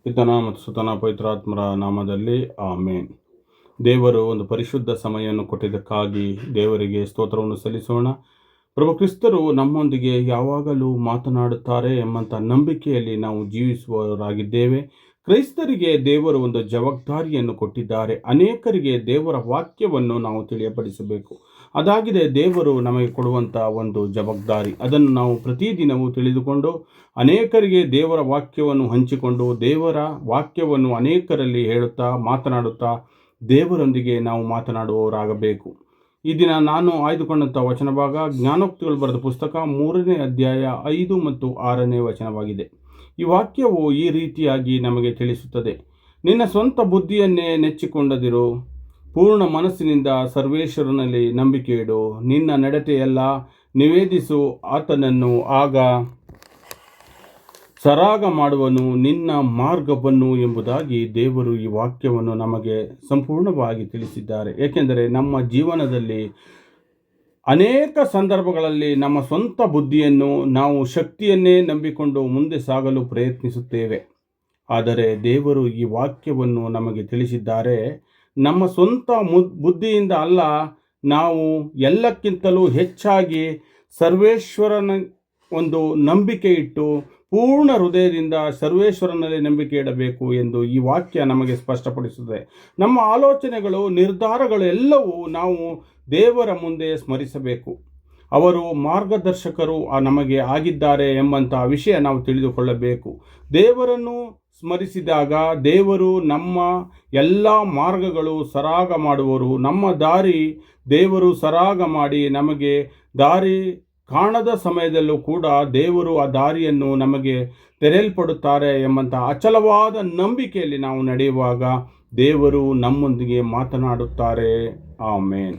ಪಿತನ ಮತ್ತು ಸುತನ ಪವಿತ್ರಾತ್ಮರ ನಾಮದಲ್ಲಿ ಆಮೇನ್. ದೇವರು ಒಂದು ಪರಿಶುದ್ಧ ಸಮಯವನ್ನು ಕೊಟ್ಟಿದ್ದಕ್ಕಾಗಿ ದೇವರಿಗೆ ಸ್ತೋತ್ರವನ್ನು ಸಲ್ಲಿಸೋಣ. ಪ್ರಭು ಕ್ರಿಸ್ತರು ನಮ್ಮೊಂದಿಗೆ ಯಾವಾಗಲೂ ಮಾತನಾಡುತ್ತಾರೆ ಎಂಬಂಥ ನಂಬಿಕೆಯಲ್ಲಿ ನಾವು ಜೀವಿಸುವವರಾಗಿದ್ದೇವೆ. ಕ್ರೈಸ್ತರಿಗೆ ದೇವರು ಒಂದು ಜವಾಬ್ದಾರಿಯನ್ನು ಕೊಟ್ಟಿದ್ದಾರೆ. ಅನೇಕರಿಗೆ ದೇವರ ವಾಕ್ಯವನ್ನು ನಾವು ತಿಳಿಯಪಡಿಸಬೇಕು. ಅದಾಗಿದೆ ದೇವರು ನಮಗೆ ಕೊಡುವಂಥ ಒಂದು ಜವಾಬ್ದಾರಿ. ಅದನ್ನು ನಾವು ಪ್ರತಿದಿನವೂ ತಿಳಿದುಕೊಂಡು ಅನೇಕರಿಗೆ ದೇವರ ವಾಕ್ಯವನ್ನು ಹಂಚಿಕೊಂಡು ದೇವರ ವಾಕ್ಯವನ್ನು ಅನೇಕರಲ್ಲಿ ಹೇಳುತ್ತಾ ಮಾತನಾಡುತ್ತಾ ದೇವರೊಂದಿಗೆ ನಾವು ಮಾತನಾಡುವವರಾಗಬೇಕು. ಈ ದಿನ ನಾನು ಆಯ್ದುಕೊಂಡಂಥ ವಚನ ಭಾಗ ಜ್ಞಾನೋಕ್ತಿಗಳು ಬರೆದ ಪುಸ್ತಕ 3ನೇ ಅಧ್ಯಾಯ 5 ಮತ್ತು 6ನೇ ವಚನವಾಗಿದೆ. ಈ ವಾಕ್ಯವು ಈ ರೀತಿಯಾಗಿ ನಮಗೆ ತಿಳಿಸುತ್ತದೆ. ನಿನ್ನ ಸ್ವಂತ ಬುದ್ಧಿಯನ್ನೇ ನೆಚ್ಚಿಕೊಂಡದಿರು, ಪೂರ್ಣ ಮನಸ್ಸಿನಿಂದ ಸರ್ವೇಶ್ವರನಲ್ಲಿ ನಂಬಿಕೆ ಇಡು, ನಿನ್ನ ನಡತೆಯೆಲ್ಲ ನಿವೇದಿಸು ಆತನನ್ನು, ಆಗ ಸರಾಗ ಮಾಡುವನು ನಿನ್ನ ಮಾರ್ಗವನ್ನು ಎಂಬುದಾಗಿ ದೇವರು ಈ ವಾಕ್ಯವನ್ನು ನಮಗೆ ಸಂಪೂರ್ಣವಾಗಿ ತಿಳಿಸಿದ್ದಾರೆ. ಏಕೆಂದರೆ ನಮ್ಮ ಜೀವನದಲ್ಲಿ ಅನೇಕ ಸಂದರ್ಭಗಳಲ್ಲಿ ನಮ್ಮ ಸ್ವಂತ ಬುದ್ಧಿಯನ್ನು, ನಾವು ಶಕ್ತಿಯನ್ನೇ ನಂಬಿಕೊಂಡು ಮುಂದೆ ಸಾಗಲು ಪ್ರಯತ್ನಿಸುತ್ತೇವೆ. ಆದರೆ ದೇವರು ಈ ವಾಕ್ಯವನ್ನು ನಮಗೆ ತಿಳಿಸಿದ್ದಾರೆ. ನಮ್ಮ ಸ್ವಂತ ಬುದ್ಧಿಯಿಂದ ಅಲ್ಲ, ನಾವು ಎಲ್ಲಕ್ಕಿಂತಲೂ ಹೆಚ್ಚಾಗಿ ಸರ್ವೇಶ್ವರನ ಒಂದು ನಂಬಿಕೆ ಇಟ್ಟು ಪೂರ್ಣ ಹೃದಯದಿಂದ ಸರ್ವೇಶ್ವರನಲ್ಲಿ ನಂಬಿಕೆ ಇಡಬೇಕು ಎಂದು ಈ ವಾಕ್ಯ ನಮಗೆ ಸ್ಪಷ್ಟಪಡಿಸುತ್ತದೆ. ನಮ್ಮ ಆಲೋಚನೆಗಳು, ನಿರ್ಧಾರಗಳು ಎಲ್ಲವೂ ನಾವು ದೇವರ ಮುಂದೆ ಸ್ಮರಿಸಬೇಕು. ಅವರು ಮಾರ್ಗದರ್ಶಕರು ನಮಗೆ ಆಗಿದ್ದಾರೆ ಎಂಬಂಥ ವಿಷಯ ನಾವು ತಿಳಿದುಕೊಳ್ಳಬೇಕು. ದೇವರನ್ನು ಸ್ಮರಿಸಿದಾಗ ದೇವರು ನಮ್ಮ ಎಲ್ಲ ಮಾರ್ಗಗಳು ಸರಾಗ ಮಾಡುವರು. ನಮ್ಮ ದಾರಿ ದೇವರು ಸರಾಗ ಮಾಡಿ ನಮಗೆ ದಾರಿ ಕಾಣದ ಸಮಯದಲ್ಲೂ ಕೂಡ ದೇವರು ಆ ದಾರಿಯನ್ನು ನಮಗೆ ತೆರೆಯಲ್ಪಡುತ್ತಾರೆ ಎಂಬಂಥ ಅಚಲವಾದ ನಂಬಿಕೆಯಲ್ಲಿ ನಾವು ನಡೆಯುವಾಗ ದೇವರು ನಮ್ಮೊಂದಿಗೆ ಮಾತನಾಡುತ್ತಾರೆ. ಆಮೇನ್.